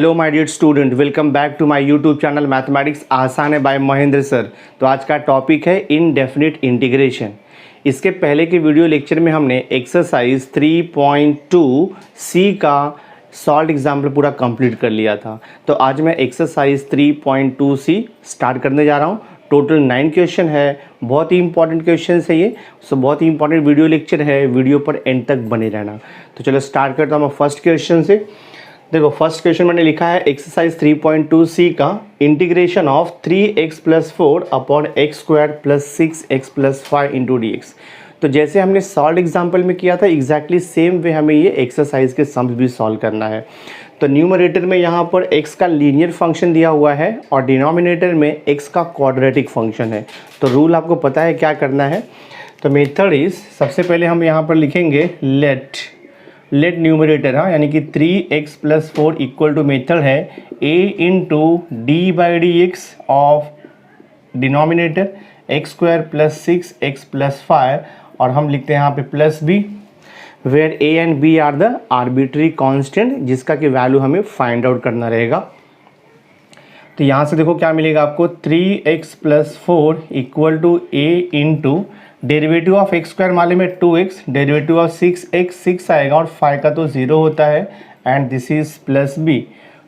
Hello my dear student, welcome back to my YouTube channel mathematics आसान है bye Mahendra sir. तो आज का टॉपिक है इनडेफिनिट इंटीग्रेशन। इसके पहले के वीडियो लेक्चर में हमने एक्सरसाइज 3.2 सी का सॉल्व एग्जाम्पल पूरा कंप्लीट कर लिया था। तो आज मैं एक्सरसाइज 3.2 सी स्टार्ट करने जा रहा हूँ। टोटल 9 क्वेश्चन है, बहुत ही इंपॉर्टेंट क्वेश्चन है ये। सो बहुत ही इंपॉर्टेंट वीडियो लेक्चर है, वीडियो पर एंड तक बने रहना। तो चलो स्टार्ट करता हूँ मैं फर्स्ट क्वेश्चन से। देखो फर्स्ट क्वेश्चन मैंने लिखा है एक्सरसाइज 3.2 सी का integration of 3x plus 4 upon x square plus 6x plus 5 into d x. तो जैसे हमने सॉल्व एग्जाम्पल में किया था एग्जैक्टली सेम वे हमें ये एक्सरसाइज के सम्स भी सॉल्व करना है। तो न्यूमरेटर में यहाँ पर x का लीनियर फंक्शन दिया हुआ है और डिनोमिनेटर में x का क्वाड्रेटिक फंक्शन है। तो रूल आपको पता है क्या करना है। तो मेथड इज, सबसे पहले हम यहाँ पर लिखेंगे लेट न्यूमरेटर, हाँ, यानी कि 3x plus 4 equal to method है a into d by d x of denominator x square plus 6x plus 5 और हम लिखते हैं यहाँ पे plus b where a and b are the arbitrary constant जिसका कि वैल्यू हमें फाइंड आउट करना रहेगा। तो यहाँ से देखो क्या मिलेगा आपको, 3x plus 4 equal to a into derivative of x square माले में 2x, डेरिवेटिव ऑफ 6x 6 आएगा और 5 का तो 0 होता है and this is plus b।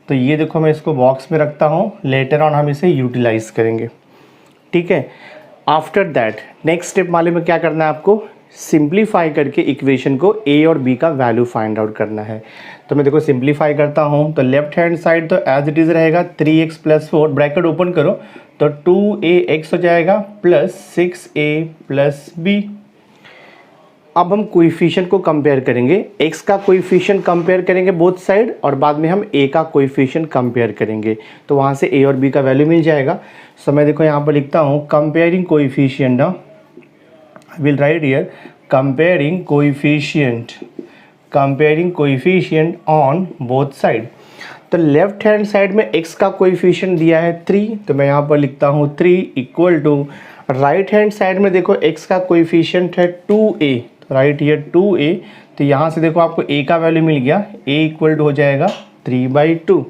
तो ये देखो मैं इसको बॉक्स में रखता हूँ, लेटर ऑन हम इसे यूटिलाइज करेंगे, ठीक है। आफ्टर दैट नेक्स्ट स्टेप माले में क्या करना है आपको, सिंप्लीफाई करके इक्वेशन को a और b का वैल्यू फाइंड आउट करना है। तो मैं देखो सिंप्लीफाई करता हूँ, तो लेफ्ट हैंड साइड तो एज इट इज़ रहेगा 3x प्लस 4, ब्रैकेट ओपन करो तो 2ax हो जाएगा प्लस 6a प्लस b। अब हम कोएफिशिएंट को कंपेयर करेंगे, x का कोएफिशिएंट कंपेयर करेंगे बोथ साइड और बाद में हम a का कोएफिशिएंट कंपेयर करेंगे। तो वहाँ से a और b का वैल्यू मिल जाएगा। सो मैं देखो यहाँ पर लिखता हूँ comparing coefficient, I will write here comparing coefficient on both side. तो लेफ्ट हैंड साइड में x का कोएफिशिएंट दिया है 3, तो मैं यहाँ पर लिखता हूँ 3 equal to right hand side में देखो x का कोएफिशिएंट है 2a, तो राइट हियर 2a। तो यहाँ से देखो आपको a का वैल्यू मिल गया, a इक्वल टू हो जाएगा 3/2।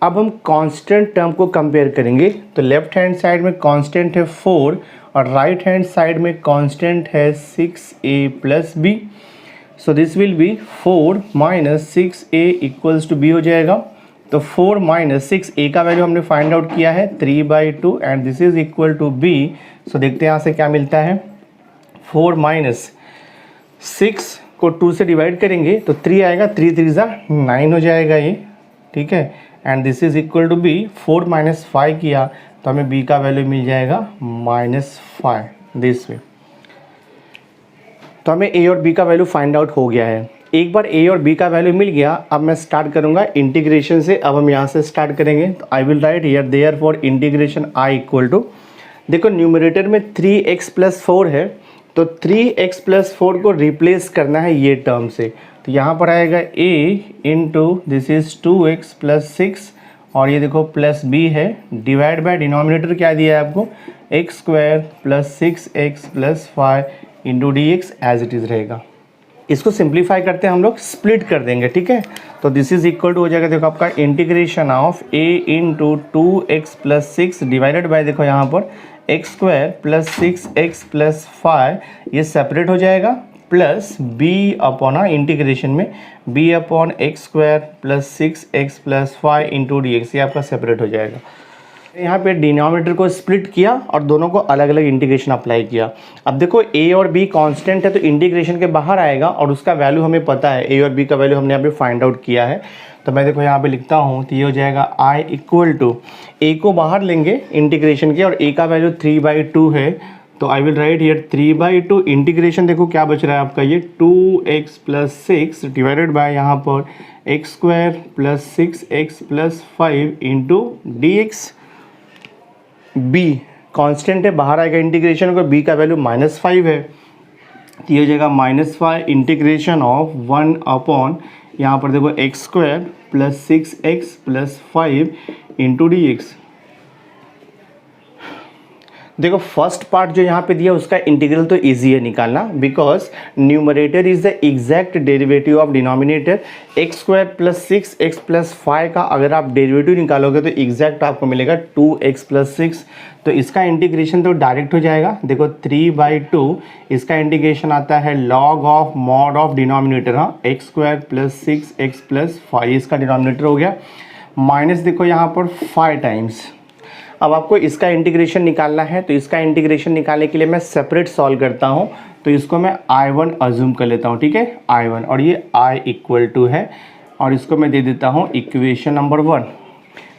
अब हम कांस्टेंट टर्म को कंपेयर करेंगे, तो लेफ्ट हैंड साइड में कांस्टेंट है 4 और राइट हैंड साइड में कांस्टेंट है 6a plus b। So this will be 4 minus 6a equals to b हो जाएगा। तो 4 माइनस 6a का वैल्यू हमने फाइंड आउट किया है 3/2 and this is equal to b। So देखते हैं यहाँ से क्या मिलता है, 4 माइनस 6 को 2 से डिवाइड करेंगे तो 3 आएगा, 3 3 जा 9 हो जाएगा ये, ठीक है। And this is equal to b। 4 minus 5 किया तो हमें b का वैल्यू मिल जाएगा -5 दिस वे। तो हमें a और b का वैल्यू फाइंड आउट हो गया है। एक बार a और b का वैल्यू मिल गया, अब मैं स्टार्ट करूंगा इंटीग्रेशन से। अब हम यहाँ से स्टार्ट करेंगे, तो I will write here therefore integration i equal to, देखो न्यूमरेटर में 3x प्लस 4 है, तो 3x प्लस 4 को रिप्लेस करना है ये टर्म से। तो यहाँ पर आएगा a into this is 2x plus 6 और ये देखो प्लस b है, डिवाइड बाय डिनोमिनेटर क्या दिया है आपको, x square plus 6x plus 5 into d x as it is रहेगा। इसको सिंप्लीफाई करते हैं हम लोग, स्प्लिट कर देंगे, ठीक है। तो दिस इज इक्वल टू हो जाएगा, देखो आपका integration of a into 2x plus 6 divided by देखो यहाँ पर x square plus 6x plus 5, ये सेपरेट हो जाएगा, प्लस b अपॉन इंटीग्रेशन में b upon x square plus 6x plus 5 into d x, ये आपका सेपरेट हो जाएगा। यहाँ पे डिनोमिनेटर को स्प्लिट किया और दोनों को अलग अलग इंटीग्रेशन अप्लाई किया। अब देखो a और b कांस्टेंट है तो इंटीग्रेशन के बाहर आएगा और उसका वैल्यू हमें पता है, a और b का वैल्यू हमने यहाँ पे फाइंड आउट किया है। तो मैं देखो यहाँ पे लिखता हूँ, तो ये हो जाएगा i इक्वल टू, a को बाहर लेंगे इंटीग्रेशन के और a का वैल्यू 3/2 है, तो I will write here 3/2 integration, देखो क्या बच रहा है आपका ये 2x प्लस 6 डिवाइडेड बाय यहाँ पर x square plus 6x plus 5 into d x. b constant है, बाहर आएगा इंटीग्रेशन को, b का वैल्यू -5 है, तो ये हो जाएगा -5 इंटीग्रेशन ऑफ 1 अपॉन यहाँ पर देखो x square plus 6x plus 5 into d x. देखो फर्स्ट पार्ट जो यहाँ पे दिया उसका इंटीग्रल तो इजी है निकालना, because numerator is the exact derivative of denominator x square plus 6x plus 5 का अगर आप डेरिवेटिव निकालोगे तो एग्जैक्ट आपको मिलेगा 2x प्लस 6। तो इसका इंटीग्रेशन तो डायरेक्ट हो जाएगा। देखो 3/2 इसका इंटीग्रेशन आता है log of mod of denominator, हाँ x square plus 6x plus 5 इसका डिनोमिनेटर हो गया, माइनस देखो यहाँ पर 5 टाइम्स। अब आपको इसका इंटीग्रेशन निकालना है, तो इसका इंटीग्रेशन निकालने के लिए मैं सेपरेट सॉल्व करता हूँ। तो इसको मैं I1 अज्यूम कर लेता हूँ, ठीक है I1, और ये I इक्वल टू है और इसको मैं दे देता हूँ इक्वेशन नंबर 1।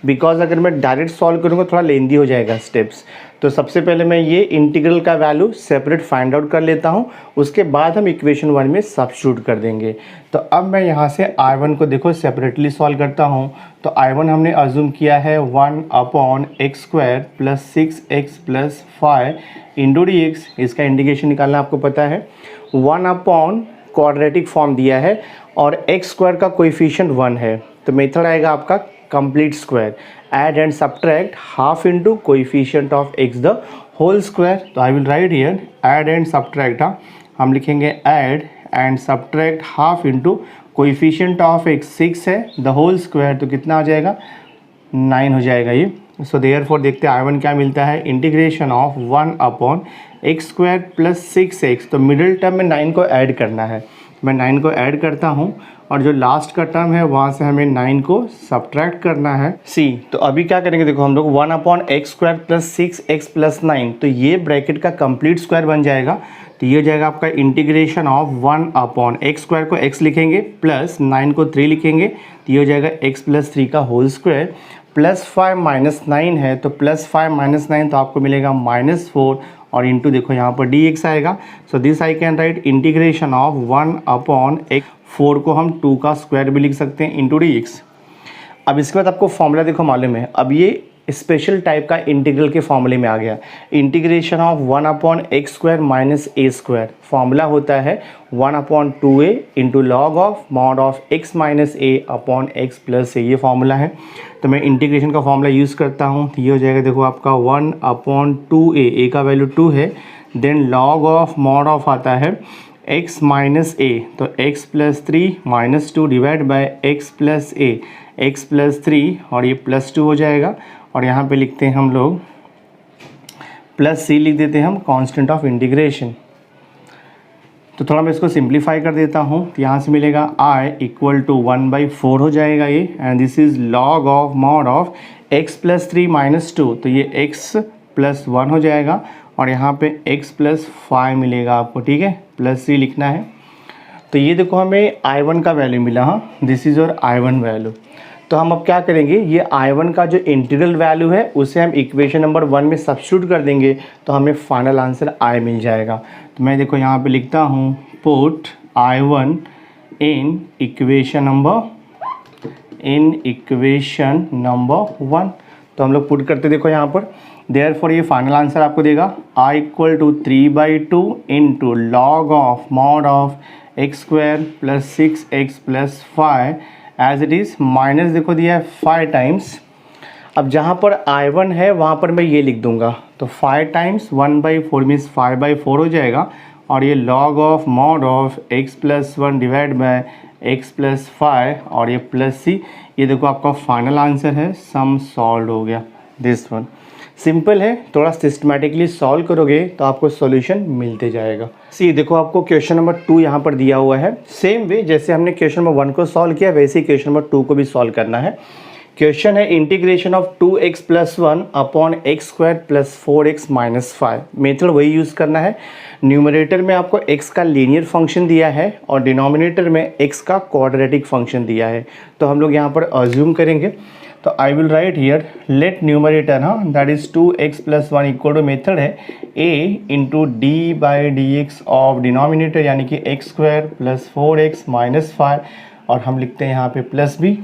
बिकॉज अगर मैं डायरेक्ट सॉल्व करूँगा थोड़ा लेंदी हो जाएगा स्टेप्स, तो सबसे पहले मैं ये इंटीग्रल का वैल्यू सेपरेट फाइंड आउट कर लेता हूँ, उसके बाद हम इक्वेशन 1 में सब्स्टिट्यूट कर देंगे। तो अब मैं यहाँ से I1 को देखो सेपरेटली सॉल्व करता हूँ। तो I1 हमने अज्यूम किया है 1/x square plus 6x plus 5 into dx। इसका इंटीग्रेशन निकालना आपको पता है, 1/ क्वाड्रेटिक फॉर्म दिया है और x स्क्वायर का कोएफिशिएंट 1 है, तो मेथड आएगा आपका complete square, add and subtract half into coefficient of x the whole square. तो I will write here add and subtract, हम लिखेंगे add and subtract half into coefficient of x 6 है, the whole square, तो कितना आ जाएगा 9 हो जाएगा ये। सो देयरफॉर देखते हैं I1 क्या मिलता है, integration of 1/x square plus 6x। तो मिडिल टर्म में 9 को ऐड करना है, मैं 9 को ऐड करता हूँ और जो लास्ट का टर्म है वहाँ से हमें 9 को सब्ट्रैक्ट करना है सी। तो अभी क्या करेंगे, देखो हम लोग 1/x square plus 6x plus 9, तो ये ब्रैकेट का कंप्लीट स्क्वायर बन जाएगा। तो ये हो जाएगा आपका इंटीग्रेशन ऑफ 1/x स्क्वायर को x लिखेंगे प्लस 9 को 3 लिखेंगे, तो ये हो जाएगा x प्लस 3 का होल स्क्वायर, प्लस 5 माइनस 9 है तो प्लस 5 माइनस 9 तो आपको मिलेगा -4 और इंटू देखो यहाँ पर dx आएगा। So this I can write integration of 1/x, 4 को हम 2 का स्क्वायर भी लिख सकते हैं इंटू dx। अब इसके बाद आपको फॉर्मूला देखो मालूम है, अब ये स्पेशल टाइप का इंटीग्रल के फॉर्मूले में आ गया, integration of 1/x square minus a square. Formula होता है 1/2a into log of mod of x minus a upon x plus a, ये फॉर्मूला है। तो मैं इंटीग्रेशन का फॉर्मूला यूज़ करता हूँ, तो ये हो जाएगा देखो आपका 1/2a, a का वैल्यू 2 है, then log of mod of आता है x माइनस a, तो x plus 3 minus 2 divide by x plus a, x plus 3 और ये प्लस 2 हो जाएगा, और यहाँ पे लिखते हैं हम लोग प्लस c लिख देते हैं हम कांस्टेंट ऑफ इंटीग्रेशन। तो थोड़ा मैं इसको सिंप्लीफाई कर देता हूँ, तो यहाँ से मिलेगा i इक्वल टू 1/4 हो जाएगा ये, and this is log of mod of x plus 3 minus 2, तो ये x प्लस 1 हो जाएगा और यहाँ पे x प्लस 5 मिलेगा आपको, ठीक है, प्लस c लिखना है। तो ये देखो हमें I1 का वैल्यू मिला, हाँ this is your I1 value. तो हम अब क्या करेंगे, ये I1 का जो इंटीग्रल वैल्यू है उसे हम इक्वेशन नंबर 1 में सब्स्टिट्यूट कर देंगे, तो हमें फाइनल आंसर I मिल जाएगा। तो मैं देखो यहाँ पे लिखता हूँ put I1 in equation number 1। तो हम लोग पुट करते देखो यहाँ पर, देयरफॉर ये फाइनल आंसर आपको देगा I equal to 3/2 into log of mod of x square plus 6x plus 5 as it is, minus देखो दिया है 5 टाइम्स। अब जहाँ पर I1 है वहाँ पर मैं ये लिख दूँगा, तो 5 टाइम्स 1/4 मीन्स 5/4 हो जाएगा, और ये log of mod of x plus 1 divide by x plus 5 और ये प्लस c। ये देखो आपका फाइनल आंसर है, सम सॉल्व हो गया। दिस वन सिंपल है, थोड़ा सिस्टमेटिकली सॉल्व करोगे तो आपको सॉल्यूशन मिलते जाएगा। सी देखो आपको क्वेश्चन नंबर 2 यहाँ पर दिया हुआ है, सेम वे जैसे हमने क्वेश्चन नंबर 1 को सॉल्व किया वैसे ही क्वेश्चन नंबर 2 को भी सॉल्व करना है। क्वेश्चन है integration of 2x plus 1 upon x square plus 4x minus 5। Method वही यूज़ करना है, न्यूमरेटर में आपको x का लीनियर फंक्शन दिया है और डिनोमिनेटर में x का क्वाड्रेटिक फंक्शन दिया है। तो हम लोग यहाँ पर अज्यूम करेंगे, तो I will write here let numerator, हाँ that is 2x plus 1 equal to method है a into d by d x of denominator यानी कि x square plus 4x minus 5, और हम लिखते हैं यहाँ पे plus b,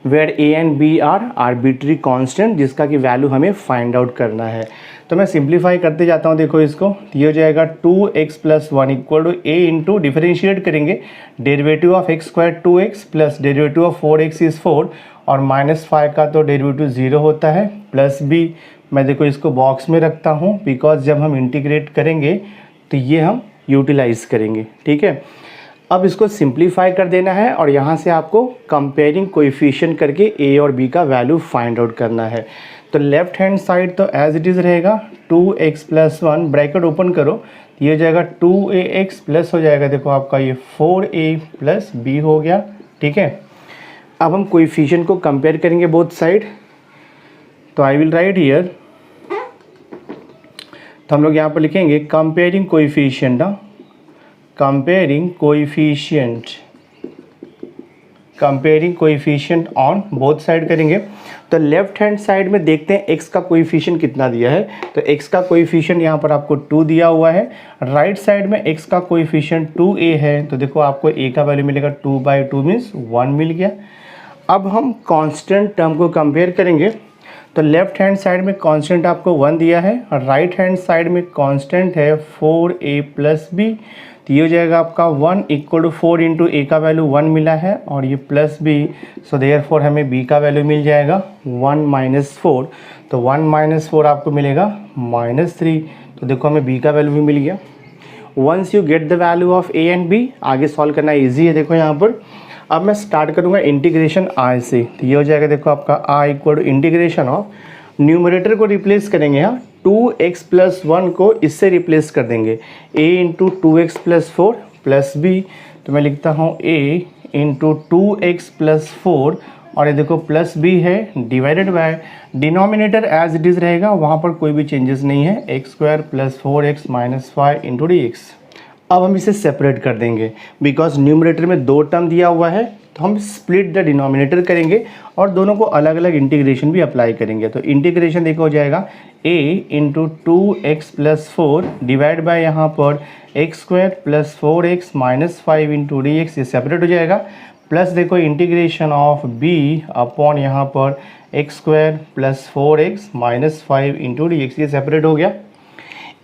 where a and b are arbitrary constant जिसका कि वैल्यू हमें फाइंड आउट करना है। तो मैं सिंप्लीफाई करते जाता हूँ, देखो इसको, तो ये हो जाएगा 2x plus 1 equal to a into differentiate करेंगे derivative of x square 2x plus derivative of 4x is 4 और माइनस 5 का तो डेरिवेटिव 0 होता है, प्लस b मैं देखो इसको बॉक्स में रखता हूँ, बिकॉज जब हम इंटीग्रेट करेंगे तो ये हम यूटिलाइज करेंगे। ठीक है, अब इसको सिंप्लीफाई कर देना है और यहाँ से आपको कंपेयरिंग कोएफिशिएंट करके a और b का वैल्यू फाइंड आउट करना है। तो लेफ्ट हैंड साइड तो एज इट इज़ रहेगा 2x + 1, ब्रैकेट ओपन करो, ये हो जाएगा 2ax प्लस हो जाएगा देखो आपका ये 4a + b हो गया। ठीक है, अब हम कोएफिशिएंट को कंपेयर करेंगे बोथ साइड। तो आई विल राइट हियर, तो हम लोग यहाँ पर लिखेंगे comparing coefficient, comparing coefficient on both side करेंगे। तो लेफ्ट हैंड साइड में देखते हैं x का कोएफिशिएंट कितना दिया है। तो x का कोएफिशिएंट यहाँ पर आपको 2 दिया हुआ है। राइट साइड में x का कोएफिशिएंट 2a है, तो देखो आपको a का वैल्यू मिलेगा 2/2 मीन्स 1 मिल गया। अब हम कांस्टेंट टर्म को कंपेयर करेंगे। तो लेफ्ट हैंड साइड में कांस्टेंट आपको 1 दिया है और राइट हैंड साइड में कांस्टेंट है 4a + b, तो ये हो जाएगा आपका 1 = 4 × a का वैल्यू 1 मिला है और ये प्लस b, सो देयरफॉर हमें b का वैल्यू मिल जाएगा 1 - 4। तो 1 - 4 आपको मिलेगा -3, तो देखो हमें b का वैल्यू भी मिल गया। Once you get the value of a and b, आगे सॉल्व करना ईजी है। देखो यहाँ पर अब मैं स्टार्ट करूँगा इंटीग्रेशन i से, तो ये हो जाएगा देखो आपका i = इंटीग्रेशन ऑफ, न्यूमरेटर को रिप्लेस करेंगे यहाँ 2x + 1 को इससे रिप्लेस कर देंगे a × 2x + 4 + b, तो मैं लिखता हूँ a × 2x + 4 और ये देखो प्लस b है divided by denominator as it is रहेगा, वहाँ पर कोई भी चेंजेस नहीं है, x² + 4x - 5 × dx। अब हम इसे सेपरेट कर देंगे बिकॉज न्यूमरेटर में 2 टर्म दिया हुआ है, तो हम स्प्लिट द डिनोमिनेटर करेंगे और दोनों को अलग अलग इंटीग्रेशन भी अप्लाई करेंगे। तो इंटीग्रेशन देखो हो जाएगा a × 2x + 4 डिवाइड बाय यहाँ पर x² + 4x - 5 × dx, ये सेपरेट हो जाएगा। प्लस देखो इंटीग्रेशन ऑफ b अपॉन यहाँ पर x² + 4x - 5 × dx, ये सेपरेट हो गया।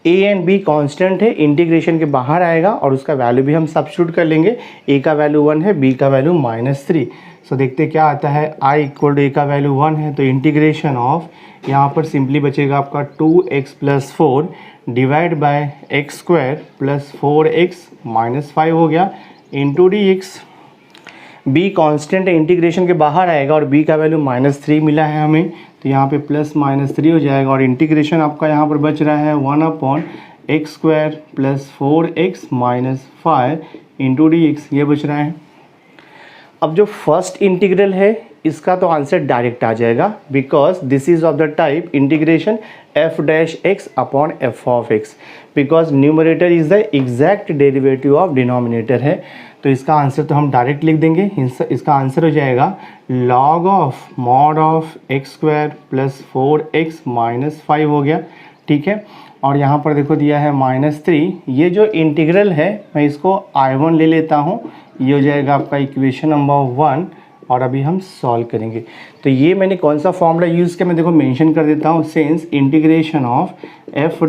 a एंड b कांस्टेंट है, इंटीग्रेशन के बाहर आएगा और उसका वैल्यू भी हम सब्स्टिट्यूट कर लेंगे। a का वैल्यू 1 है, b का वैल्यू -3, सो देखते क्या आता है। i = a का वैल्यू 1 है, तो इंटीग्रेशन ऑफ यहाँ पर सिंपली बचेगा आपका 2x + 4 divide by x² + 4x - 5 हो गया × dx। b कांस्टेंट है, इंटीग्रेशन के बाहर आएगा और b का वैल्यू -3 मिला है हमें, तो यहाँ पे +-3 हो जाएगा और इंटीग्रेशन आपका यहाँ पर बच रहा है 1/x² + 4x - 5 × dx, ये बच रहा है। अब जो फर्स्ट इंटीग्रल है इसका तो आंसर डायरेक्ट आ जाएगा because this is of the type integration f' upon f(x), because numerator is the exact derivative of denominator है, तो इसका आंसर तो हम डायरेक्ट लिख देंगे। इसका आंसर हो जाएगा log of mod of x² + 4x - 5 हो गया। ठीक है, और यहाँ पर देखो दिया है -3, ये जो इंटीग्रल है मैं इसको I1 ले लेता हूँ, ये हो जाएगा आपका इक्वेशन नंबर 1 और अभी हम सॉल्व करेंगे। तो ये मैंने कौन सा फॉर्मूला यूज़ किया मैं देखो मेंशन कर देता हूँ, since integration of f'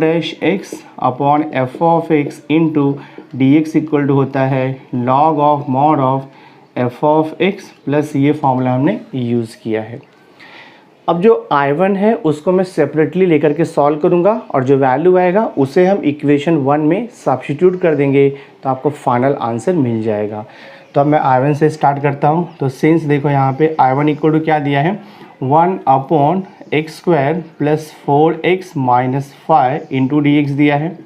upon f(x) into dx equal to होता है log of mod of f(x) plus ये फॉर्मूला हमने यूज़ किया है। अब जो I1 है उसको मैं सेपरेटली लेकर के सॉल्व करूंगा और जो वैल्यू आएगा उसे हम इक्वेशन 1 में सब्स्टिट्यूट कर देंगे, तो आपको फाइनल आंसर मिल जाएगा। तो अब मैं I1 से स्टार्ट करता हूं। तो सिंस देखो यहाँ पे I1 इक्वल टू क्या दिया है 1/x² + 4x - 5 × dx दिया है।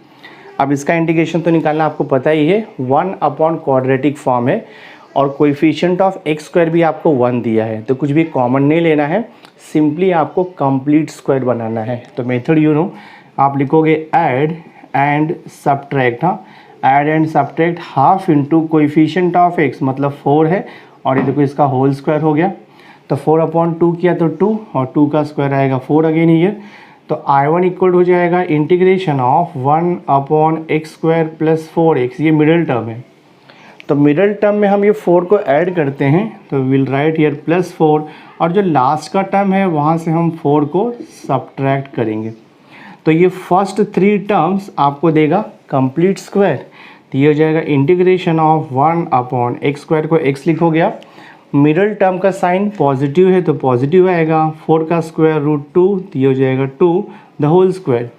अब इसका इंटीग्रेशन तो निकालना आपको पता ही है, 1/क्वाड्रेटिक फॉर्म है और कोएफिशिएंट ऑफ x² भी आपको 1 दिया है, तो कुछ भी कॉमन नहीं लेना है, सिंपली आपको कंप्लीट स्क्वायर बनाना है। तो मेथड यू नो, आप लिखोगे ऐड एंड सब्ट्रैक्ट, हाँ add and subtract half into coefficient of x मतलब 4 है और ये देखो इसका होल स्क्वायर हो गया, तो 4/2 किया तो 2 और 2 का स्क्वायर आएगा 4 अगेन ईयर। तो I1 इक्वल हो जाएगा इंटीग्रेशन ऑफ 1/x² + 4x, ये मिडिल टर्म है, तो मिडिल टर्म में हम ये 4 को ऐड करते हैं, तो विल राइट हियर +4 और जो लास्ट का टर्म है वहाँ से हम 4 को सब्ट्रैक्ट करेंगे, तो ये फर्स्ट 3 टर्म्स आपको देगा कंप्लीट स्क्वायर। तो ये हो जाएगा इंटीग्रेशन ऑफ 1/x² को x लिखो गया, मिडिल टर्म का साइन पॉजिटिव है तो पॉजिटिव आएगा, 4 का स्क्वायर रूट 2, तो ये हो जाएगा 2 द होल स्क्वायर।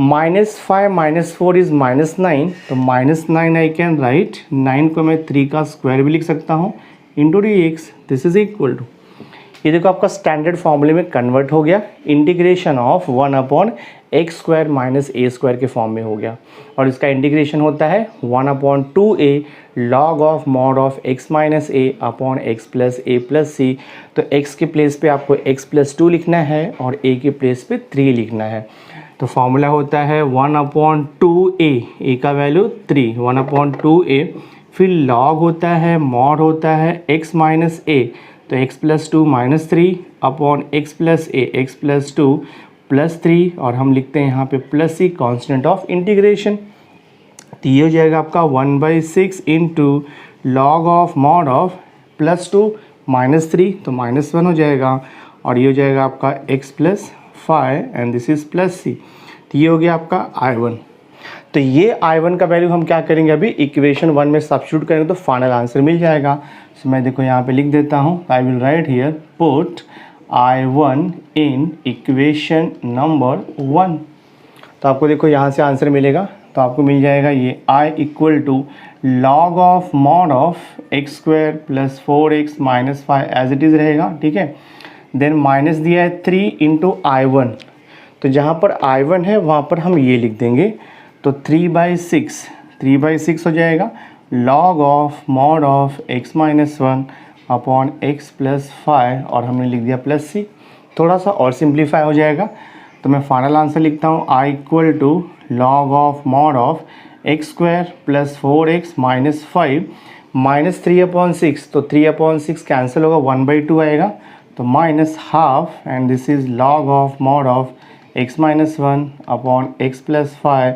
-5 -4 इज -9, तो -9 आई कैन राइट, 9 को मैं 3 का स्क्वायर भी लिख सकता हूँ into dx। This is equal to, ये देखो आपका स्टैंडर्ड फॉर्मूले में कन्वर्ट हो गया, integration of 1/x² minus a² के फॉर्म में हो गया, और इसका इंटीग्रेशन होता है 1/2a log of mod of x minus a upon x plus a plus c। तो x के प्लेस पे आपको x प्लस 2 लिखना है और a के प्लेस पे 3 लिखना है। तो फॉर्मूला होता है 1/2a, a का वैल्यू 3, 1/2a, फिर log होता है, मॉड होता है x माइनस a, तो x plus 2 minus 3 upon x plus a, x plus 2 plus 3, और हम लिखते हैं यहाँ पे plus c, constant of integration. तो ये हो जाएगा आपका 1/6 into log of mod of plus 2 minus 3, तो -1 हो जाएगा, और ये हो जाएगा आपका x plus 5 and this is plus c। तो ये हो गया आपका I1। तो ये I1 का वैल्यू हम क्या करेंगे, अभी इक्वेशन 1 में सब्स्टिट्यूट करेंगे तो फाइनल आंसर मिल जाएगा। तो मैं देखो यहाँ पे लिख देता हूँ, आई will write here put I1 in equation number 1। तो आपको देखो यहाँ से आंसर मिलेगा, तो आपको मिल जाएगा ये I equal to log of mod of x² plus 4x minus 5 as it is रहेगा, ठीक है। देन माइनस दिया है 3 इंटू I1, तो जहाँ पर I1 है वहाँ पर हम ये लिख देंगे, तो 3/6 हो जाएगा log of mod of x minus 1 upon x plus 5, और हमने लिख दिया प्लस c। थोड़ा सा और सिंप्लीफाई हो जाएगा, तो मैं फाइनल आंसर लिखता हूँ I equal to log of mod of x² plus 4x minus 5 minus 3/6, तो 3/6 कैंसिल होगा, 1/2 आएगा, तो minus half, and this is log of mod of x minus 1 upon x plus 5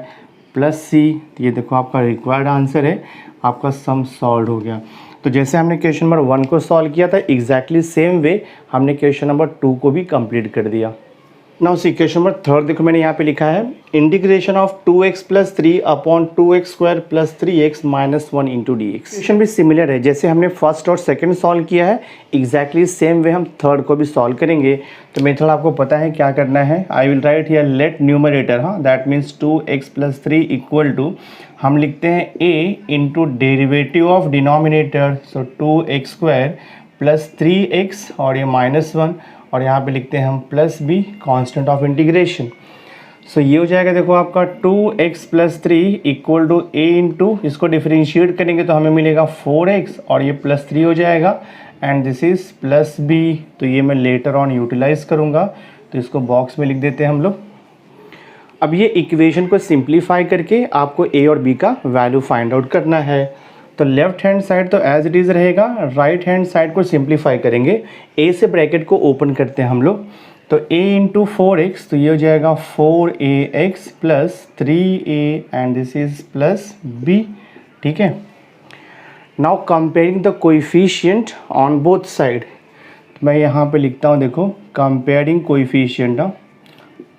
plus c। ये देखो आपका required answer है, आपका sum solve हो गया। तो जैसे हमने क्वेश्चन नंबर 1 को सॉल्व किया था, एग्जैक्टली सेम वे हमने क्वेश्चन नंबर 2 को भी कंप्लीट कर दिया। नाउ सी क्वेश्चन नंबर 3 देखो मैंने यहाँ पे लिखा है integration of 2x plus 3 upon 2x² plus 3x minus 1 into dx। Question भी सिमिलर है, जैसे हमने फर्स्ट और सेकंड सॉल्व किया है, एग्जैक्टली सेम वे हम थर्ड को भी सॉल्व करेंगे। तो मेथड आपको पता है क्या करना है, I will write here let numerator, हाँ that means 2x plus 3 equal to, हम लिखते हैं a into derivative of denominator, so 2x² plus 3x और ये -1, और यहाँ पे लिखते हैं हम plus b, constant of integration. So ये हो जाएगा देखो आपका 2x plus 3 equal to a into, इसको डिफरेंशिएट करेंगे तो हमें मिलेगा 4x और ये प्लस 3 हो जाएगा, and this is plus b। तो ये मैं लेटर ऑन यूटिलाइज करूँगा, तो इसको बॉक्स में लिख देते हैं हम लोग। अब ये इक्वेशन को सिंप्लीफाई करके आपको a और b का वैल्यू फाइंड आउट करना है। तो लेफ्ट हैंड साइड तो एज इट इज़ रहेगा, राइट हैंड साइड को सिंप्लीफाई करेंगे, a से ब्रैकेट को ओपन करते हैं हम लोग, तो a इंटू 4x, तो ये हो जाएगा 4ax plus 3a and this is plus b, ठीक है। Now comparing the coefficient on both side, मैं यहाँ पे लिखता हूँ देखो comparing coefficient,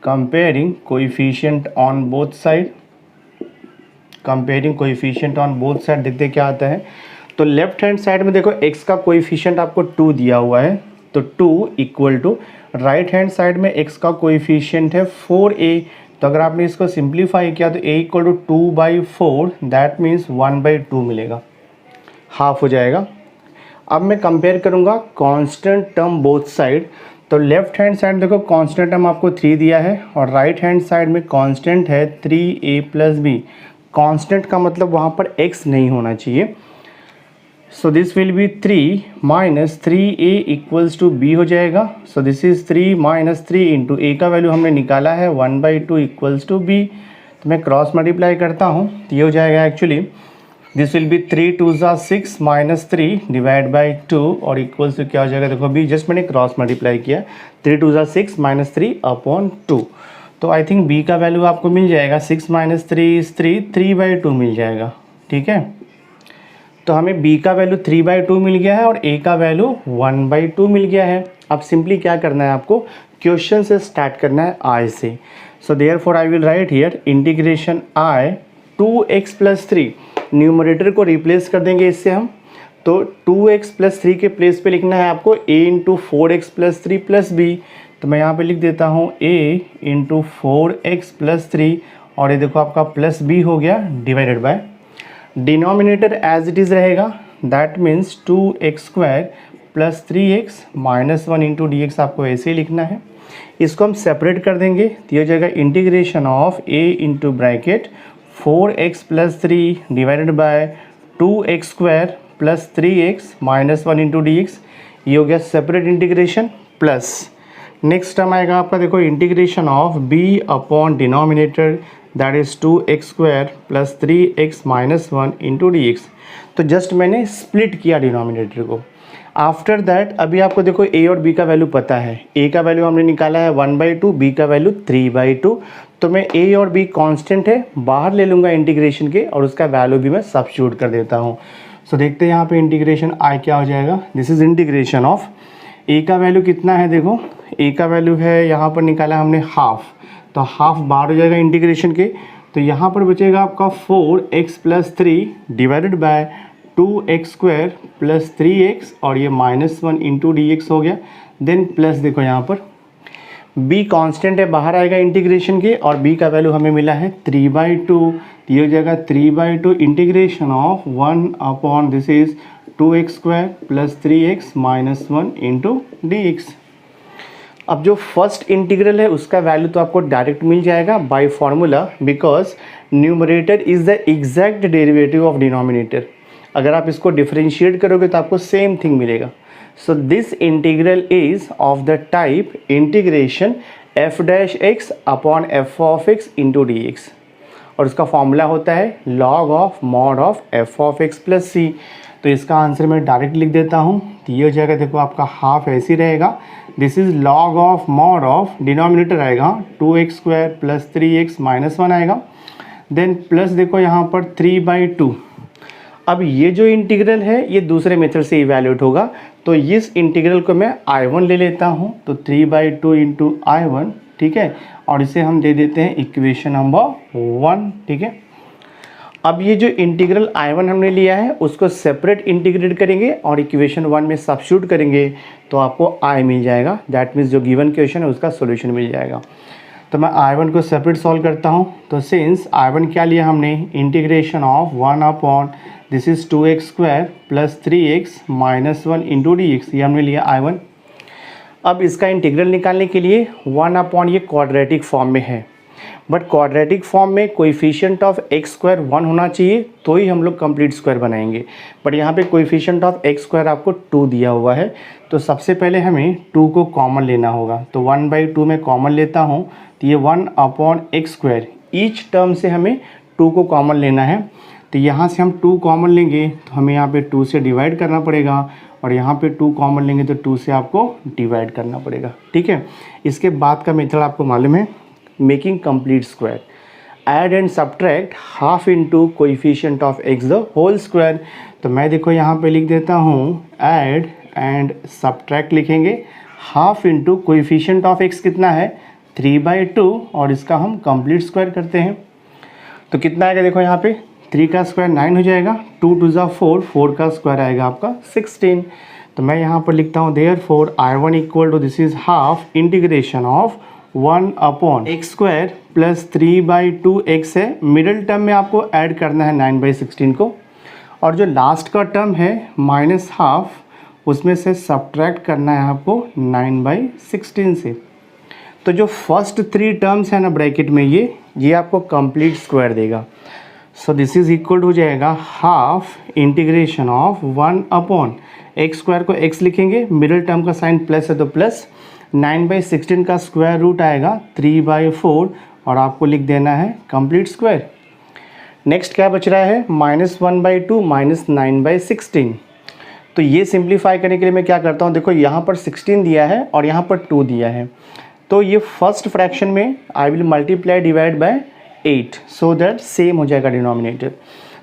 comparing coefficient on both side, comparing coefficient on both side, देखते क्या आता है। तो लेफ्ट हैंड साइड में देखो x का कोएफिशिएंट आपको 2 दिया हुआ है, तो 2 equal to, right hand side में x का कोएफिशिएंट है 4a, तो अगर आपने इसको सिंप्लीफाई किया तो a equal to 2/4, that means 1/2 मिलेगा, हाफ हो जाएगा। अब मैं कंपेयर करूँगा कांस्टेंट टर्म बोथ साइड, तो लेफ्ट हैंड साइड देखो कांस्टेंट टर्म आपको 3 दिया है और राइट हैंड साइड में कांस्टेंट है 3a प्लस b। कांस्टेंट का मतलब वहाँ पर x नहीं होना चाहिए, so this will be 3 minus 3a equals to b हो जाएगा। So this is 3 minus 3 into a का वैल्यू हमने निकाला है 1/2 इक्वल्स टू b, तो मैं क्रॉस मल्टीप्लाई करता हूँ, तो ये हो जाएगा actually this will be 3 2 6 minus 3 divide by 2 और इक्वल्स टू क्या हो जाएगा, देखो अभी जस्ट मैंने क्रॉस मल्टीप्लाई किया, 3 2 6 माइनस 3 अपॉन 2, तो आई थिंक b का वैल्यू आपको मिल जाएगा 6 माइनस 3 इज 3/2 मिल जाएगा, ठीक है। तो हमें b का वैल्यू 3/2 मिल गया है और a का वैल्यू 1/2 मिल गया है। अब सिंपली क्या करना है, आपको क्वेश्चन से स्टार्ट करना है i से। So therefore I will write here integration i 2x plus 3, numerator को रिप्लेस कर देंगे इससे हम, तो 2x प्लस 3 के प्लेस पे लिखना है आपको a into 4x plus 3 plus b, तो मैं यहाँ पे लिख देता हूँ a इंटू 4x+3 और ये देखो आपका प्लस b हो गया divided by denominator as it is रहेगा, that means 2x² plus 3x minus 1 into d x आपको ऐसे ही लिखना है। इसको हम सेपरेट कर देंगे तो ये हो जाएगा integration of a into bracket 4x+3 divided by 2x² plus 3x minus 1 into d x. ये हो गया separate integration plus next term आएगा आपका देखो integration of b upon denominator that is 2x² plus 3x minus 1 into d x. तो just मैंने split किया denominator को। आफ्टर दैट अभी आपको देखो a और b का वैल्यू पता है, a का वैल्यू हमने निकाला है 1/2, b का वैल्यू 3/2। तो मैं a और b कांस्टेंट है बाहर ले लूँगा इंटीग्रेशन के और उसका वैल्यू भी मैं सब्स्टिट्यूट कर देता हूँ। सो देखते हैं यहाँ पे इंटीग्रेशन i क्या हो जाएगा। This is integration of a का वैल्यू कितना है, देखो a का वैल्यू है यहाँ पर निकाला हमने हाफ, तो हाफ बाहर हो जाएगा इंटीग्रेशन के। तो यहाँ पर बचेगा आपका 4x+3 divided by 2x² plus 3x और ये -1 इंटू डी एक्स हो गया। देन प्लस देखो यहाँ पर b कांस्टेंट है बाहर आएगा इंटीग्रेशन के और b का वैल्यू हमें मिला है 3/2। ये हो जाएगा 3/2 integration of 1 upon this is 2x² plus 3x minus 1 into d x. अब जो फर्स्ट इंटीग्रल है उसका वैल्यू तो आपको डायरेक्ट मिल जाएगा bye formula, because numerator is the exact derivative of denominator. अगर आप इसको डिफरेंशिएट करोगे तो आपको सेम थिंग मिलेगा। So this integral is of the type integration f' upon f(x) into d x और उसका फॉर्मूला होता है log of mod of f(x) plus c। तो इसका आंसर मैं डायरेक्ट लिख देता हूँ। तो ये हो जाएगा देखो आपका हाफ ऐसे ही रहेगा, this is log of mod of denominator आएगा 2x² प्लस 3x माइनस 1 आएगा। देन प्लस देखो यहाँ पर 3/2। अब ये जो इंटीग्रल है ये दूसरे मेथड से इवैल्यूएट होगा, तो इस इंटीग्रल को मैं I1 ले लेता हूँ, तो 3/2 इंटू I1, ठीक है, और इसे हम दे देते हैं इक्वेशन नंबर 1, ठीक है। अब ये जो इंटीग्रल I1 हमने लिया है उसको सेपरेट इंटीग्रेट करेंगे और इक्वेशन 1 में सब्स्टिट्यूट करेंगे तो आपको I मिल जाएगा, दैट मीन्स जो गिवन क्वेश्चन है उसका सोल्यूशन मिल जाएगा। तो मैं I1 को सेपरेट सॉल्व करता हूँ। तो सिंस I1 क्या लिया हमने, integration of 1 upon this is 2x² plus 3x minus 1 into d x, ये हमने लिया I1। अब इसका इंटीग्रल निकालने के लिए 1 अपॉन ये क्वाड्रेटिक फॉर्म में है, बट क्वाड्रेटिक फॉर्म में कोएफिशिएंट ऑफ x² 1 होना चाहिए तो ही हम लोग कंप्लीट स्क्वायर बनाएंगे, बट यहाँ पे कोएफिशिएंट ऑफ x² आपको 2 दिया हुआ है। तो सबसे पहले हमें 2 को कॉमन लेना होगा, तो 1/2 में कॉमन लेता हूँ, तो ये 1 अपॉन x², ईच टर्म से हमें 2 को कॉमन लेना है। तो यहाँ से हम 2 कॉमन लेंगे तो हमें यहाँ पे 2 से डिवाइड करना पड़ेगा और यहाँ पे 2 कॉमन लेंगे तो 2 से आपको डिवाइड करना पड़ेगा, ठीक है। इसके बाद का मेथड आपको मालूम है, making complete square, add and subtract half into coefficient of x the whole square. तो मैं देखो यहाँ पे लिख देता हूँ ऐड एंड सब्ट्रैक्ट लिखेंगे, half into coefficient of x कितना है 3/2 और इसका हम कंप्लीट स्क्वायर करते हैं। तो कितना आएगा देखो यहाँ पे 3 का स्क्वायर 9 हो जाएगा, 2 2 ज़ा 4, 4 का स्क्वायर आएगा आपका 16। तो मैं यहाँ पर लिखता हूँ therefore I1 equal to this is half integration of 1 upon x² plus 3/2 x है, मिडिल टर्म में आपको ऐड करना है 9/16 को, और जो लास्ट का टर्म है माइनस हाफ उसमें से सब्ट्रैक्ट करना है आपको 9/16 से। तो जो फर्स्ट 3 टर्म्स है ना ब्रैकेट में ये आपको कंप्लीट स्क्वायर देगा। सो दिस इज इक्वल हो जाएगा half integration of 1 upon x² को x लिखेंगे, मिडिल टर्म का साइन प्लस है तो प्लस, 9/16 का स्क्वायर रूट आएगा 3/4 और आपको लिख देना है कंप्लीट स्क्वायर। नेक्स्ट क्या बच रहा है -1/2 माइनस 9/16। तो ये सिंप्लीफाई करने के लिए मैं क्या करता हूँ, देखो यहाँ पर 16 दिया है और यहाँ पर 2 दिया है, तो ये फर्स्ट फ्रैक्शन में I will multiply divide by 8 so that same हो जाएगा डिनोमिनेटर।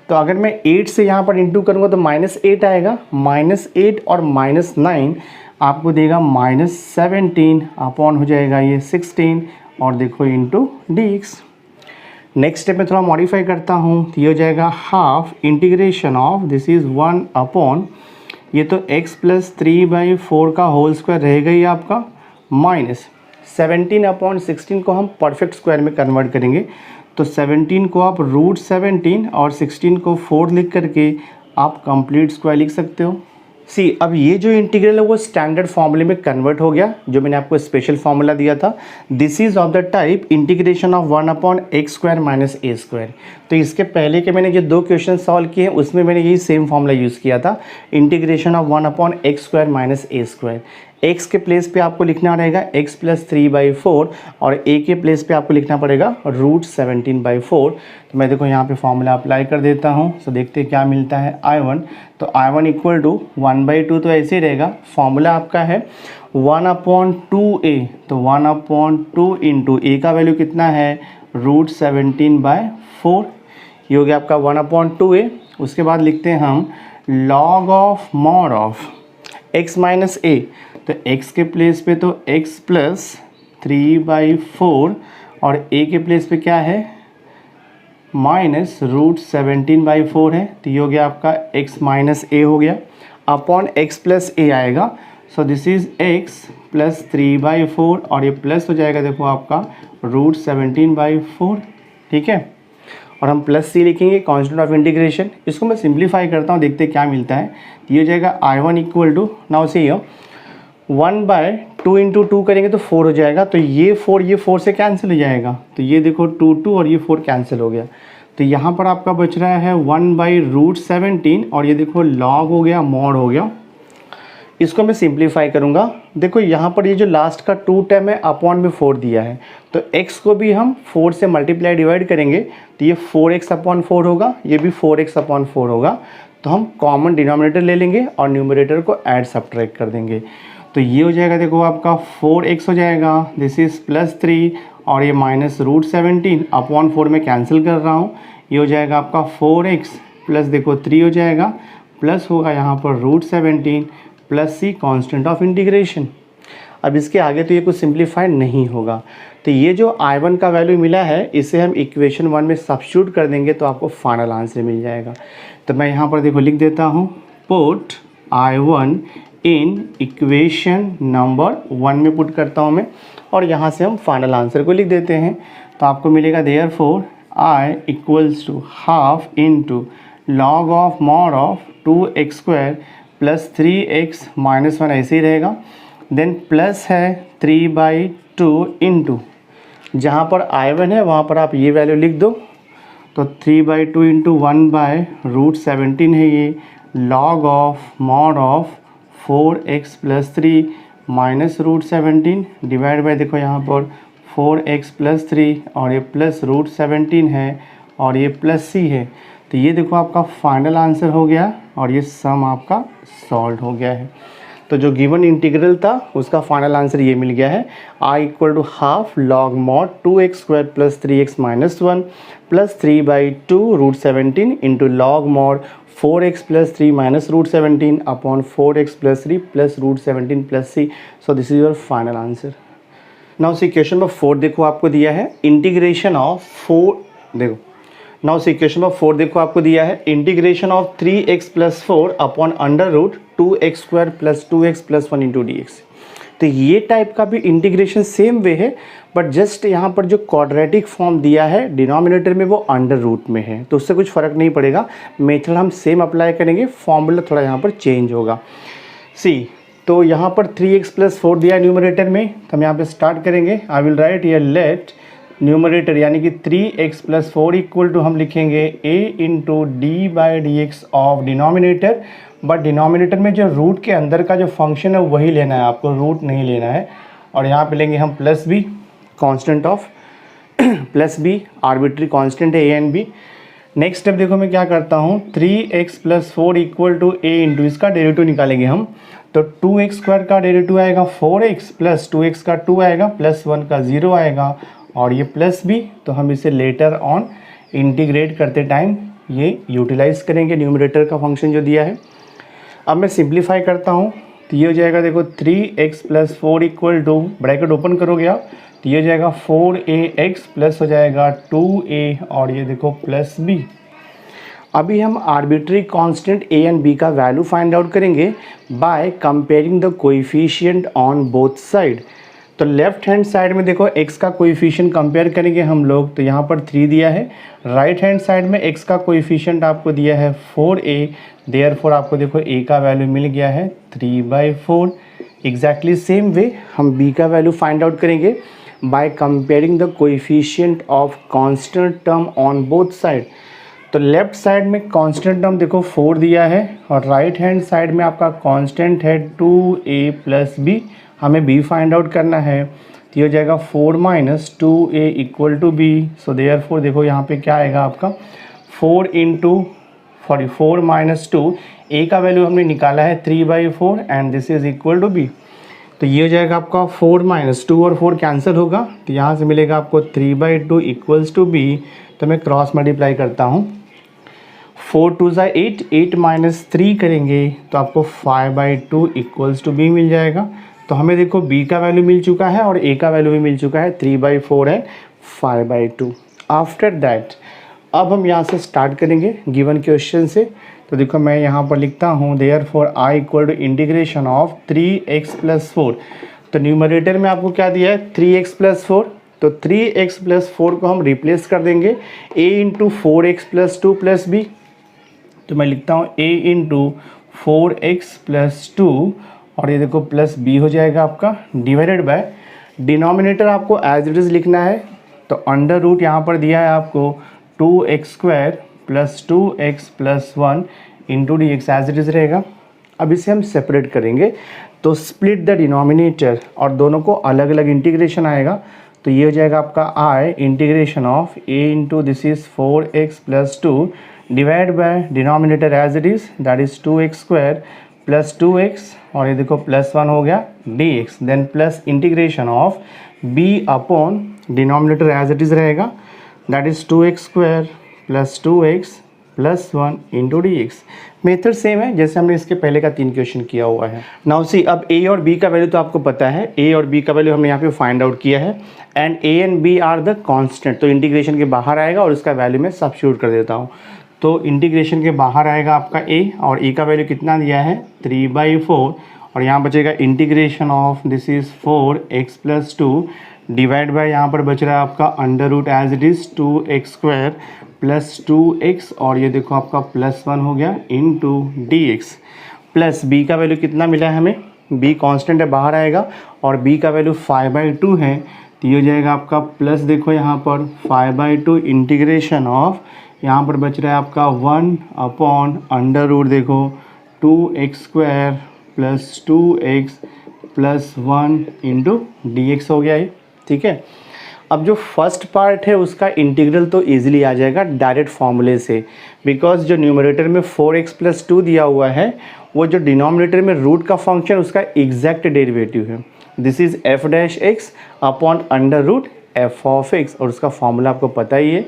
तो अगर मैं 8 से यहाँ पर इंटू करूँगा तो -8 आएगा, -8 और -9 आपको देगा -17 अपॉन हो जाएगा ये 16 और देखो इंटू dx। नेक्स्ट स्टेप में थोड़ा मॉडिफाई करता हूँ, तो ये हो जाएगा half integration of this is 1 upon ये तो x प्लस 3/4 का होल स्क्वायर रहेगा ही आपका, माइनस 17/16 को हम परफेक्ट स्क्वायर में कन्वर्ट करेंगे। तो 17 को आप √17 और 16 को 4 लिख करके आप कंप्लीट स्क्वायर लिख सकते हो। सी अब ये जो इंटीग्रल है वो स्टैंडर्ड फॉर्मूले में कन्वर्ट हो गया, जो मैंने आपको स्पेशल फॉर्मूला दिया था। This is of the type integration of 1/x² minus a²। तो इसके पहले के मैंने जो 2 क्वेश्चन सॉल्व किए हैं उसमें मैंने यही सेम फॉर्मूला यूज़ किया था, integration of 1/x² minus a²। x के प्लेस पे आपको लिखना रहेगा x + 3/4 और a के प्लेस पे आपको लिखना पड़ेगा √17/4। तो मैं देखो यहाँ पे फॉर्मूला अप्लाई कर देता हूँ। सो देखते हैं क्या मिलता है। I1 तो I1 = 1/2 तो ऐसे ही रहेगा। फॉर्मूला आपका है 1/2a, तो 1/2 इंटू a का वैल्यू कितना है √17/4। ये हो गया आपका 1/2a। उसके बाद लिखते हैं हम log of mod of x minus a, तो x के प्लेस पे तो x + 3/4 और a के प्लेस पे क्या है -√17/4 है। तो ये हो गया आपका x माइनस a हो गया अपॉन x + a आएगा। सो दिस इज x + 3/4 और ये प्लस हो जाएगा देखो आपका √17/4। ठीक है, और हम प्लस c लिखेंगे कांस्टेंट ऑफ इंटीग्रेशन। इसको मैं सिंप्लीफाई करता हूँ, देखते हैं क्या मिलता है। ये हो जाएगा I1 = नाउ सी 1/2 इंटू 2 करेंगे तो 4 हो जाएगा। तो ये 4 से कैंसिल हो जाएगा। तो ये देखो 2 और ये 4 कैंसिल हो गया। तो यहाँ पर आपका बच रहा है 1/√17 और ये देखो लॉग हो गया, मॉड हो गया। इसको मैं सिंप्लीफाई करूँगा। देखो यहाँ पर ये जो लास्ट का 2 टर्म है अपॉन में 4 दिया है, तो x को भी हम 4 से मल्टीप्लाई डिवाइड करेंगे तो ये 4x/4 होगा, ये भी 4x/4 होगा। तो हम कॉमन डिनोमिनेटर ले लेंगे और न्यूमरेटर को ऐड सब्ट्रैक्ट कर देंगे। तो ये हो जाएगा देखो आपका 4x हो जाएगा, दिस इज़ +3 और ये -√17/4 में कैंसिल कर रहा हूँ। ये हो जाएगा आपका 4x प्लस देखो 3 हो जाएगा, प्लस होगा यहाँ पर √17 plus c constant of integration. अब इसके आगे तो ये कुछ सिंप्लीफाइड नहीं होगा। तो ये जो I1 का वैल्यू मिला है इसे हम इक्वेशन 1 में सब्स्टिट्यूट कर देंगे तो आपको फाइनल आंसर मिल जाएगा। तो मैं यहाँ पर देखो लिख देता हूँ, put I1 in equation number 1 में पुट करता हूँ मैं, और यहाँ से हम फाइनल आंसर को लिख देते हैं। तो आपको मिलेगा therefore I = ½ into log of mod of 2x² plus 3x minus 1 ऐसे ही रहेगा। देन प्लस है 3/2 इंटू जहाँ पर I1 है वहाँ पर आप ये वैल्यू लिख दो। तो 3/2 इंटू 1/√17 है ये, log of mod of 4x + 3 minus √17 divide by देखो यहाँ पर 4x + 3 और ये प्लस √17 है और ये प्लस c है। तो ये देखो आपका फाइनल आंसर हो गया और ये सम आपका सॉल्व हो गया है। तो जो गिवन इंटीग्रल था उसका फाइनल आंसर ये मिल गया है। I = ½ log mod 2x² + 3x - 1 plus 3/2√17 into log mod 4x + 3 - √17 upon 4x + 3 plus √17 plus c। So this is your final answer. Now see question number 4 देखो आपको दिया है इंटीग्रेशन ऑफ 4, देखो नाउ सी क्वेश्चन नंबर 4 देखो आपको दिया है integration of 3x + 4 upon √2x² + 2x + 1 into dx। तो ये टाइप का भी इंटीग्रेशन सेम वे है, बट जस्ट यहाँ पर जो क्वाड्रेटिक फॉर्म दिया है डिनोमिनेटर में वो अंडर रूट में है, तो उससे कुछ फ़र्क नहीं पड़ेगा। मेथड हम सेम अप्लाई करेंगे, फॉर्मूला थोड़ा यहाँ पर चेंज होगा। सी तो यहाँ पर 3x + 4 दिया है न्यूमरेटर में, तो हम यहाँ पे स्टार्ट करेंगे। आई will write here let numerator यानी कि 3x + 4 इक्वल टू हम लिखेंगे a into d/dx of denominator, but denominator में जो रूट के अंदर का जो फंक्शन है वही लेना है, आपको रूट नहीं लेना है। और यहाँ पे लेंगे हम plus b constant of plus b arbitrary constant है a and b। Next step देखो मैं क्या करता हूँ, 3x + 4 equal to a into इसका डेरिवेटिव निकालेंगे हम। तो 2x² का डेरिवेटिव आएगा 4x प्लस 2x का 2 आएगा प्लस 1 का 0 आएगा और ये प्लस b, तो हम इसे लेटर ऑन इंटीग्रेट करते टाइम ये यूटिलाइज करेंगे न्यूमरेटर का फंक्शन जो दिया है। अब मैं सिंप्लीफाई करता हूँ, तो ये हो जाएगा देखो 3x + 4 equal to bracket open करोगे आप, तो ये हो जाएगा 4ax प्लस हो जाएगा 2a और ये देखो प्लस b। अभी हम arbitrary constant a and b का वैल्यू फाइंड आउट करेंगे by comparing the coefficient on both side. तो लेफ्ट हैंड साइड में देखो x का कोएफिशिएंट कंपेयर करेंगे हम लोग, तो यहाँ पर 3 दिया है। राइट हैंड साइड में x का कोएफिशिएंट आपको दिया है 4a, देयरफॉर आपको देखो a का वैल्यू मिल गया है 3/4। एग्जैक्टली सेम वे हम b का वैल्यू फाइंड आउट करेंगे by comparing the coefficient of constant term on both side. तो लेफ्ट साइड में कांस्टेंट टर्म देखो 4 दिया है और राइट हैंड साइड में आपका कांस्टेंट है 2a प्लस b, हमें b फाइंड आउट करना है। तो ये हो जाएगा 4 minus 2a equal to b। So therefore देखो यहाँ पे क्या आएगा आपका 4 माइनस 2, a का वैल्यू हमने निकाला है 3/4 and this is equal to b। तो ये हो जाएगा आपका 4 माइनस 2 और 4 कैंसिल होगा, तो यहाँ से मिलेगा आपको 3/2 इक्वल्स टू b। तो मैं क्रॉस मल्टीप्लाई करता हूँ, 4 2 ज़ा 8, 8 माइनस 3 करेंगे तो आपको 5/2 इक्वल्स टू b मिल जाएगा। तो हमें देखो b का वैल्यू मिल चुका है और a का वैल्यू भी मिल चुका है, 3/4 है 5/2। आफ्टर दैट अब हम यहाँ से स्टार्ट करेंगे गिवन क्वेश्चन से। तो देखो मैं यहाँ पर लिखता हूँ therefore i equal to integration of 3x plus 4। तो न्यूमरेटर में आपको क्या दिया है 3x प्लस 4, तो 3x प्लस 4 को हम रिप्लेस कर देंगे a into 4x plus 2 plus b। तो मैं लिखता हूँ a इंटू 4x प्लस 2 और ये देखो प्लस b हो जाएगा आपका, डिवाइडेड बाय डिनोमिनेटर आपको एज इट इज़ लिखना है। तो अंडर रूट यहाँ पर दिया है आपको 2x² plus 2x plus 1 into d x as it is रहेगा। अब इसे हम सेपरेट करेंगे तो स्प्लिट द डिनोमिनेटर और दोनों को अलग अलग इंटीग्रेशन आएगा। तो ये हो जाएगा आपका i integration of a into this is 4x plus 2 divide by denominator as it is that is 2x² plus 2x और ये देखो प्लस 1 हो गया dx, then plus integration of b upon denominator as it is रहेगा that is 2x² plus 2x plus 1 into d x. Method same है जैसे हमने इसके पहले का 3 क्वेश्चन किया हुआ है। नाउ सी अब a और b का वैल्यू तो आपको पता है, a और b का वैल्यू हमने यहाँ पे फाइंड आउट किया है and a and b are the constant. तो इंटीग्रेशन के बाहर आएगा और उसका वैल्यू मैं सब्स्टिट्यूट कर देता हूँ। तो इंटीग्रेशन के बाहर आएगा आपका a और a का वैल्यू कितना दिया है 3/4 और यहाँ बचेगा integration of this is 4x plus 2 divide by यहाँ पर बच रहा है आपका under root as it is 2x² plus 2x और ये देखो आपका प्लस 1 हो गया इंटू dx। प्लस b का वैल्यू कितना मिला है हमें, b कांस्टेंट है बाहर आएगा और b का वैल्यू 5/2 है। तो ये हो जाएगा आपका प्लस देखो यहाँ पर 5/2 इंटीग्रेशन ऑफ यहाँ पर बच रहा है आपका 1 अपॉन अंडर रूट देखो 2x² plus 2x plus 1 into dx हो गया ये, ठीक है। अब जो फर्स्ट पार्ट है उसका इंटीग्रल तो इजीली आ जाएगा डायरेक्ट फॉर्मूले से, बिकॉज जो न्यूमरेटर में 4x प्लस 2 दिया हुआ है वो जो डिनोमिनेटर में रूट का फंक्शन उसका एग्जैक्ट डेरिवेटिव है। This is f dash x upon under root f of x और उसका फॉर्मूला आपको पता ही है।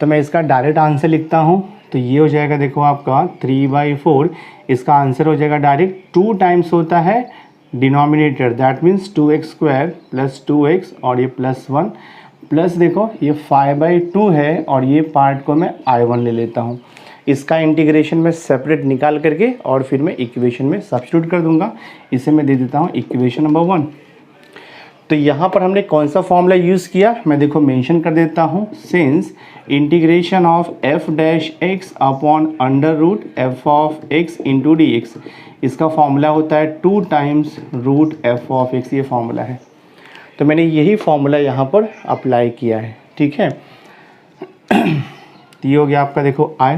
तो मैं इसका डायरेक्ट आंसर लिखता हूँ, तो ये हो जाएगा देखो आपका 3/4। इसका आंसर हो जाएगा डायरेक्ट 2 टाइम्स होता है denominator that means 2x² plus 2x और ये प्लस 1 प्लस देखो ये 5/2 है और ये पार्ट को मैं I1 ले लेता हूँ। इसका इंटीग्रेशन में सेपरेट निकाल करके और फिर मैं इक्वेशन में सब्स्टिट्यूट कर दूंगा। इसे मैं दे देता हूँ इक्वेशन नंबर 1। तो यहाँ पर हमने कौन सा फॉर्मूला यूज़ किया मैं देखो मेंशन कर देता हूँ, since integration of f dash x upon under root f of x into d x, इसका फॉर्मूला होता है 2 times root f of x, ये फॉर्मूला है। तो मैंने यही फॉर्मूला यहाँ पर अप्लाई किया है, ठीक है। ये हो गया आपका देखो I।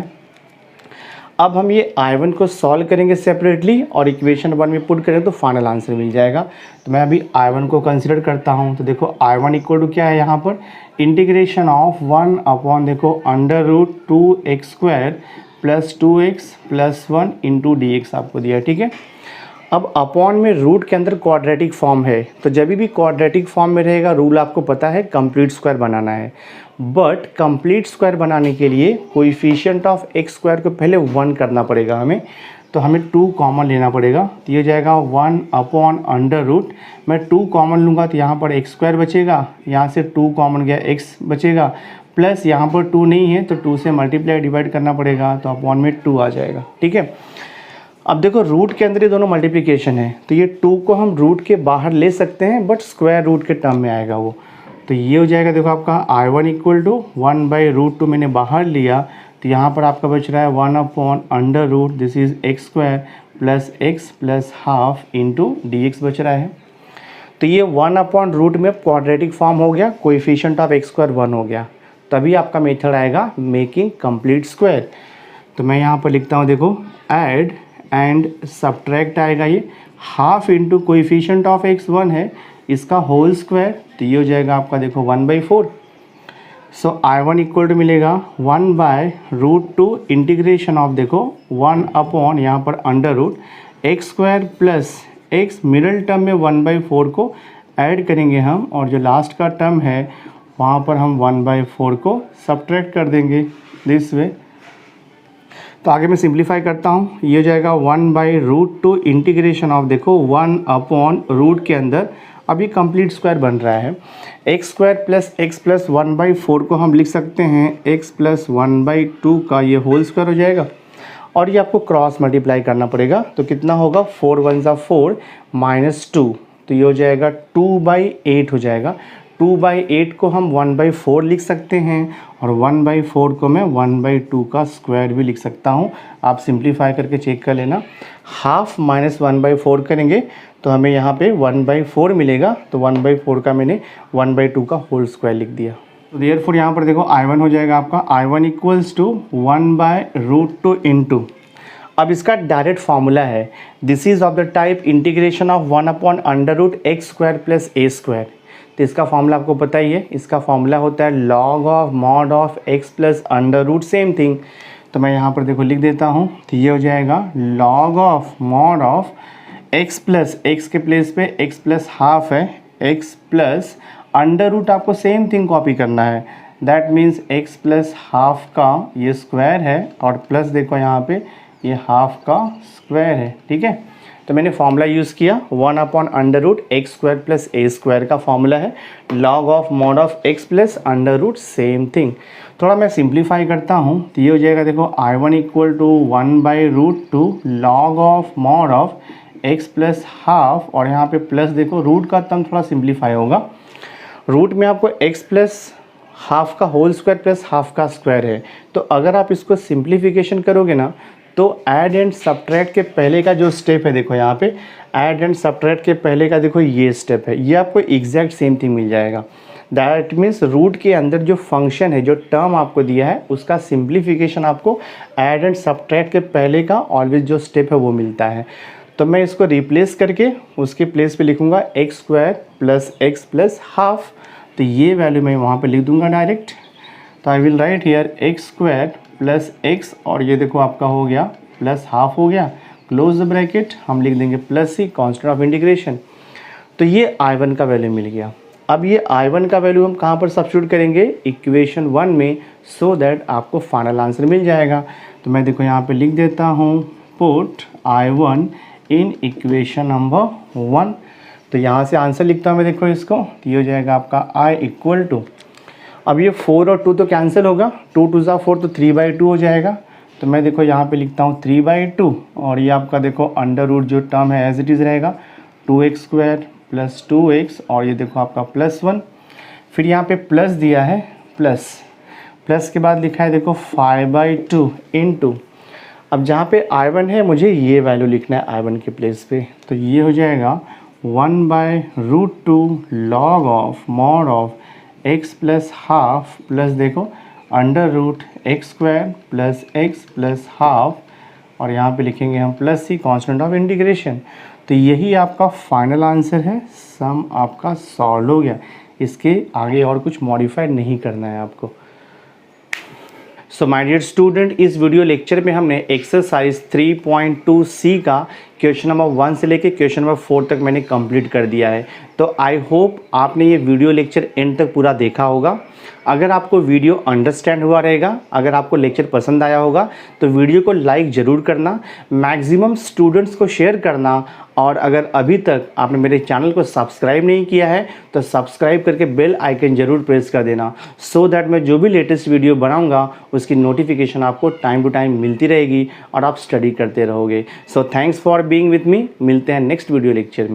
अब हम ये I1 को सॉल्व करेंगे सेपरेटली और इक्वेशन 1 में पुट करें तो फाइनल आंसर मिल जाएगा। तो मैं अभी I1 को कंसिडर करता हूँ। तो देखो I1 इक्वल टू क्या है यहाँ पर इंटीग्रेशन ऑफ 1 अपॉन देखो under root 2x² plus 2x plus 1 into dx आपको दिया है, ठीक है। अब अपॉन में रूट के अंदर क्वाड्रेटिक फॉर्म है, तो जब भी क्वाड्रेटिक फॉर्म में रहेगा रूल आपको पता है कंप्लीट स्क्वायर बनाना है। बट कंप्लीट स्क्वायर बनाने के लिए कोएफिशिएंट ऑफ x² को पहले 1 करना पड़ेगा हमें, तो हमें 2 कॉमन लेना पड़ेगा। तो ये जाएगा 1 अपॉन अंडर रूट, मैं 2 कॉमन लूँगा तो यहाँ पर x² बचेगा, यहाँ से 2 कॉमन गया x बचेगा, प्लस यहाँ पर 2 नहीं है तो 2 से मल्टीप्लाई डिवाइड करना पड़ेगा तो अपॉन में 2 आ जाएगा, ठीक है। अब देखो रूट के अंदर ये दोनों मल्टीप्लिकेशन है, तो ये 2 को हम रूट के बाहर ले सकते हैं, बट स्क्वायर रूट के टर्म में आएगा वो। तो ये हो जाएगा देखो आपका I1 इक्वल टू 1/√2 मैंने बाहर लिया, तो यहाँ पर आपका बच रहा है 1/√, this is x square plus x plus half into dx बच रहा है। तो ये 1/√, में क्वाड्रेटिक फॉर्म हो गया, कोएफिशिएंट ऑफ एक्स स्क्वायर 1 हो गया, तभी आपका मेथड आएगा मेकिंग कंप्लीट स्क्वायर। तो मैं यहाँ पर लिखता हूँ देखो ऐड एंड सब्ट्रैक्ट आएगा, ये half into coefficient of x 1 है, इसका होल स्क्वायर, तो ये हो जाएगा आपका देखो 1/4। सो I1 इक्वल टू मिलेगा 1/√2 इंटीग्रेशन ऑफ देखो 1 यहाँ पर under root x square plus x, middle term में 1/4 को ऐड करेंगे हम, और जो लास्ट का टर्म है वहाँ पर हम 1/4 को सब्ट्रैक्ट कर देंगे दिस वे। तो आगे मैं सिंप्लीफाई करता हूँ, ये हो जाएगा 1/√2 इंटीग्रेशन ऑफ देखो 1/रूट के अंदर अभी कंप्लीट स्क्वायर बन रहा है, x square plus x plus 1/4 को हम लिख सकते हैं एक्स प्लस 1/2 का ये होल स्क्वायर हो जाएगा, और ये आपको क्रॉस मल्टीप्लाई करना पड़ेगा, तो कितना होगा 4 1 ज़ा 4 -2, तो ये हो जाएगा 2/8 हो जाएगा। 2/8 को हम 1/4 लिख सकते हैं, और 1/4 को मैं 1/2 का स्क्वायर भी लिख सकता हूँ। आप सिंप्लीफाई करके चेक कर लेना, हाफ माइनस 1/4 करेंगे तो हमें यहाँ पे 1/4 मिलेगा, तो 1/4 का मैंने 1/2 का होल स्क्वायर लिख दिया। तो देयरफॉर यहाँ पर देखो I1 हो जाएगा आपका I1 इक्वल्स टू 1/√2 इंटू, अब इसका डायरेक्ट फार्मूला है, this is of the type integration of 1/√x² plus a²। तो इसका फार्मूला आपको पता ही है, इसका फार्मूला होता है log of mod of x plus under root, same thing. तो मैं यहाँ पर देखो लिख देता हूँ, तो ये हो जाएगा log of mod of x plus, x के प्लेस पे x प्लस हाफ है, x प्लस अंडर रूट, आपको सेम थिंग कॉपी करना है, that means x plus half का ये स्क्वायर है, और प्लस देखो यहाँ पे ये हाफ का स्क्वायर है, ठीक है। तो मैंने फार्मूला यूज़ किया 1/√x² प्लस a² का फार्मूला है log of mod of x plus under root, same thing. थोड़ा मैं सिंप्लीफाई करता हूँ, तो ये हो जाएगा देखो I1 equal to 1/√2 log of mod of x plus half, और यहाँ पे प्लस देखो रूट का टर्म थोड़ा सिंप्लीफाई होगा, रूट में आपको x प्लस हाफ का होल स्क्वायर प्लस हाफ का स्क्वायर है, तो अगर आप इसको सिंप्लीफिकेशन करोगे ना, तो ऐड एंड सब्ट्रैक्ट के पहले का जो स्टेप है देखो यहाँ पे ऐड एंड सब्ट्रैक्ट के पहले का देखो ये स्टेप है, ये आपको एग्जैक्ट सेम थिंग मिल जाएगा। दैट मीन्स रूट के अंदर जो फंक्शन है, जो टर्म आपको दिया है, उसका सिंप्लीफिकेशन आपको ऐड एंड सब्ट्रैक्ट के पहले का ऑलवेज जो स्टेप है वो मिलता है। तो मैं इसको रिप्लेस करके उसके प्लेस पे लिखूँगा x² plus x plus half, तो ये वैल्यू मैं वहाँ पे लिख दूँगा डायरेक्ट। तो I will write here x² plus x, और ये देखो आपका हो गया प्लस हाफ हो गया, क्लोज द ब्रैकेट, हम लिख देंगे plus c constant of integration. तो ये I1 का वैल्यू मिल गया। अब ये I1 का वैल्यू हम कहाँ पर सब्स्टिट्यूट करेंगे, इक्वेशन 1 में, सो दैट आपको फाइनल आंसर मिल जाएगा। तो मैं देखो यहाँ पे लिख देता हूँ put I1 in equation number 1। तो यहाँ से आंसर लिखता हूँ मैं देखो इसको, तो ये हो जाएगा आपका I इक्वल टू, अब ये 4 और 2 तो कैंसिल होगा, 2 2 ज़ा 4 तो 3/2 हो जाएगा। तो मैं देखो यहाँ पे लिखता हूँ 3/2, और ये आपका देखो अंडर रूट जो टर्म है एज इट इज़ रहेगा 2x² प्लस 2x, और ये देखो आपका +1, फिर यहाँ पे प्लस दिया है, प्लस के बाद लिखा है देखो 5/2 इंटू, अब जहाँ पे I1 है मुझे ये वैल्यू लिखना है I1 के प्लेस पे, तो ये हो जाएगा 1/√2 log of mod of x plus half plus देखो under root x² plus x plus half, और यहाँ पे लिखेंगे हम plus c constant of integration. तो यही आपका फाइनल आंसर है, सम आपका सॉल्व हो गया, इसके आगे और कुछ मॉडिफाई नहीं करना है आपको। सो माय डियर स्टूडेंट, इस वीडियो लेक्चर में हमने एक्सरसाइज 3.2c का क्वेश्चन नंबर 1 से लेके क्वेश्चन नंबर 4 तक मैंने कंप्लीट कर दिया है। तो आई होप आपने ये वीडियो लेक्चर एंड तक पूरा देखा होगा। अगर आपको वीडियो अंडरस्टैंड हुआ रहेगा, अगर आपको लेक्चर पसंद आया होगा तो वीडियो को लाइक ज़रूर करना, मैक्सिमम स्टूडेंट्स को शेयर करना, और अगर अभी तक आपने मेरे चैनल को सब्सक्राइब नहीं किया है तो सब्सक्राइब करके बेल आइकन ज़रूर प्रेस कर देना, सो दैट मैं जो भी लेटेस्ट वीडियो बनाऊंगा उसकी नोटिफिकेशन आपको टाइम टू टाइम मिलती रहेगी और आप स्टडी करते रहोगे। So thanks for being with me. मिलते हैं नेक्स्ट वीडियो लेक्चर में।